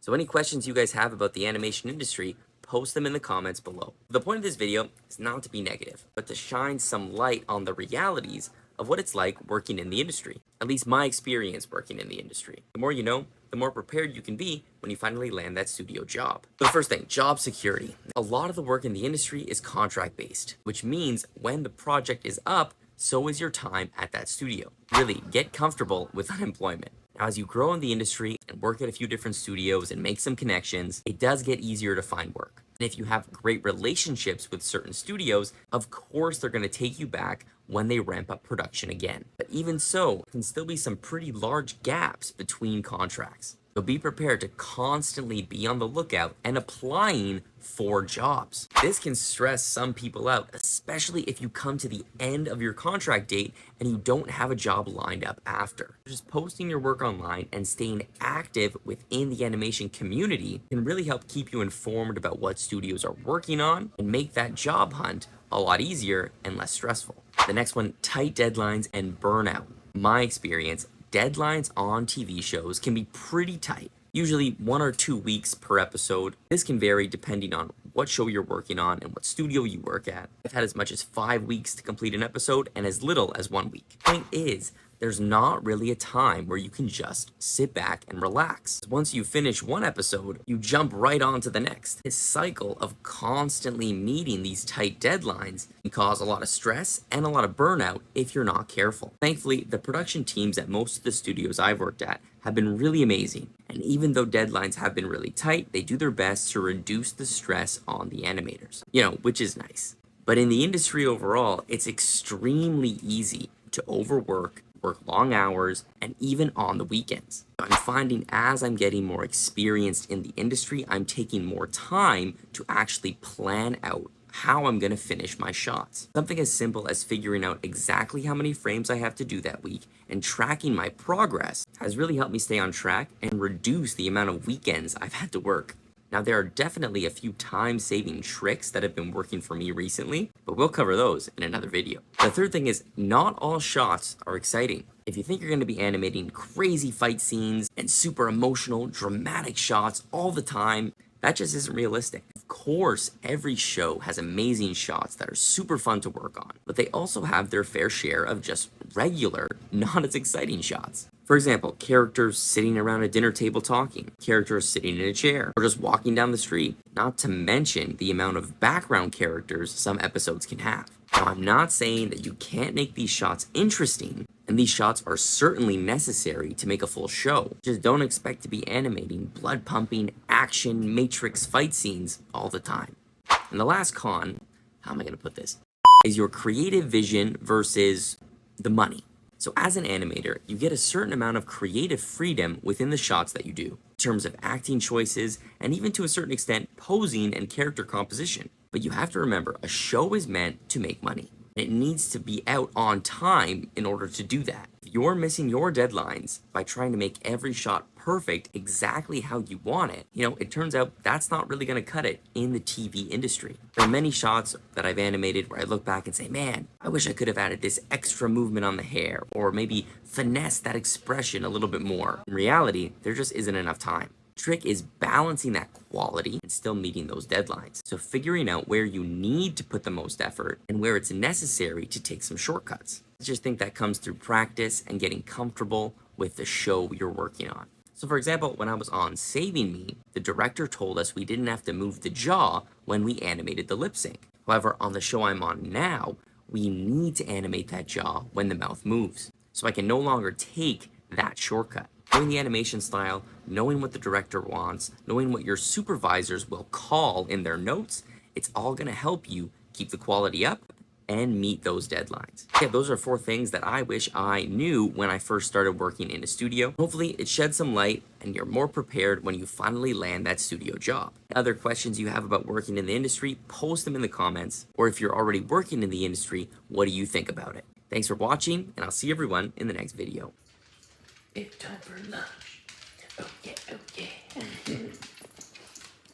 So any questions you guys have about the animation industry, post them in the comments below. The point of this video is not to be negative, but to shine some light on the realities of what it's like working in the industry. At least my experience working in the industry. The more you know, the more prepared you can be when you finally land that studio job. So the first thing, job security. A lot of the work in the industry is contract based, which means when the project is up, so is your time at that studio. Really, get comfortable with unemployment. Now, as you grow in the industry and work at a few different studios and make some connections, it does get easier to find work. And if you have great relationships with certain studios, of course they're going to take you back when they ramp up production again. But even so, there can still be some pretty large gaps between contracts. So be prepared to constantly be on the lookout and applying for jobs. This can stress some people out, especially if you come to the end of your contract date and you don't have a job lined up after. Just posting your work online and staying active within the animation community can really help keep you informed about what studios are working on and make that job hunt a lot easier and less stressful. The next one, tight deadlines and burnout. My experience, deadlines on TV shows can be pretty tight, usually 1 or 2 weeks per episode. This can vary depending on what show you're working on and what studio you work at. I've had as much as 5 weeks to complete an episode and as little as 1 week. Point is, there's not really a time where you can just sit back and relax. Once you finish one episode, you jump right on to the next. This cycle of constantly meeting these tight deadlines can cause a lot of stress and a lot of burnout if you're not careful. Thankfully, the production teams at most of the studios I've worked at have been really amazing. And even though deadlines have been really tight, they do their best to reduce the stress on the animators, which is nice. But in the industry overall, it's extremely easy to overwork, work long hours, and even on the weekends. I'm finding as I'm getting more experienced in the industry, I'm taking more time to actually plan out how I'm going to finish my shots. Something as simple as figuring out exactly how many frames I have to do that week and tracking my progress has really helped me stay on track and reduce the amount of weekends I've had to work. Now, there are definitely a few time-saving tricks that have been working for me recently, but we'll cover those in another video. The third thing is, not all shots are exciting. If you think you're going to be animating crazy fight scenes and super emotional, dramatic shots all the time, that just isn't realistic. Of course, every show has amazing shots that are super fun to work on, but they also have their fair share of just regular, not as exciting shots. For example, characters sitting around a dinner table talking, characters sitting in a chair, or just walking down the street, not to mention the amount of background characters some episodes can have. Now, I'm not saying that you can't make these shots interesting, and these shots are certainly necessary to make a full show. Just don't expect to be animating blood-pumping, action, matrix fight scenes all the time. And the last con, how am I going to put this, is your creative vision versus the money. So as an animator, you get a certain amount of creative freedom within the shots that you do, in terms of acting choices, and even to a certain extent, posing and character composition. But you have to remember, a show is meant to make money. It needs to be out on time in order to do that. If you're missing your deadlines by trying to make every shot perfect exactly how you want it, it turns out that's not really going to cut it in the TV industry. There are many shots that I've animated where I look back and say, man, I wish I could have added this extra movement on the hair, or maybe finesse that expression a little bit more. In reality, there just isn't enough time. Trick is balancing that quality and still meeting those deadlines. So figuring out where you need to put the most effort and where it's necessary to take some shortcuts. I just think that comes through practice and getting comfortable with the show you're working on. So for example, when I was on Saving Me, the director told us we didn't have to move the jaw when we animated the lip sync. However, on the show I'm on now, we need to animate that jaw when the mouth moves. So I can no longer take that shortcut. Knowing the animation style, knowing what the director wants, knowing what your supervisors will call in their notes, it's all going to help you keep the quality up and meet those deadlines. Yeah, those are 4 things that I wish I knew when I first started working in a studio. Hopefully it sheds some light and you're more prepared when you finally land that studio job. Other questions you have about working in the industry, post them in the comments. Or if you're already working in the industry, what do you think about it? Thanks for watching, and I'll see everyone in the next video. It's time for lunch. Oh yeah, oh yeah.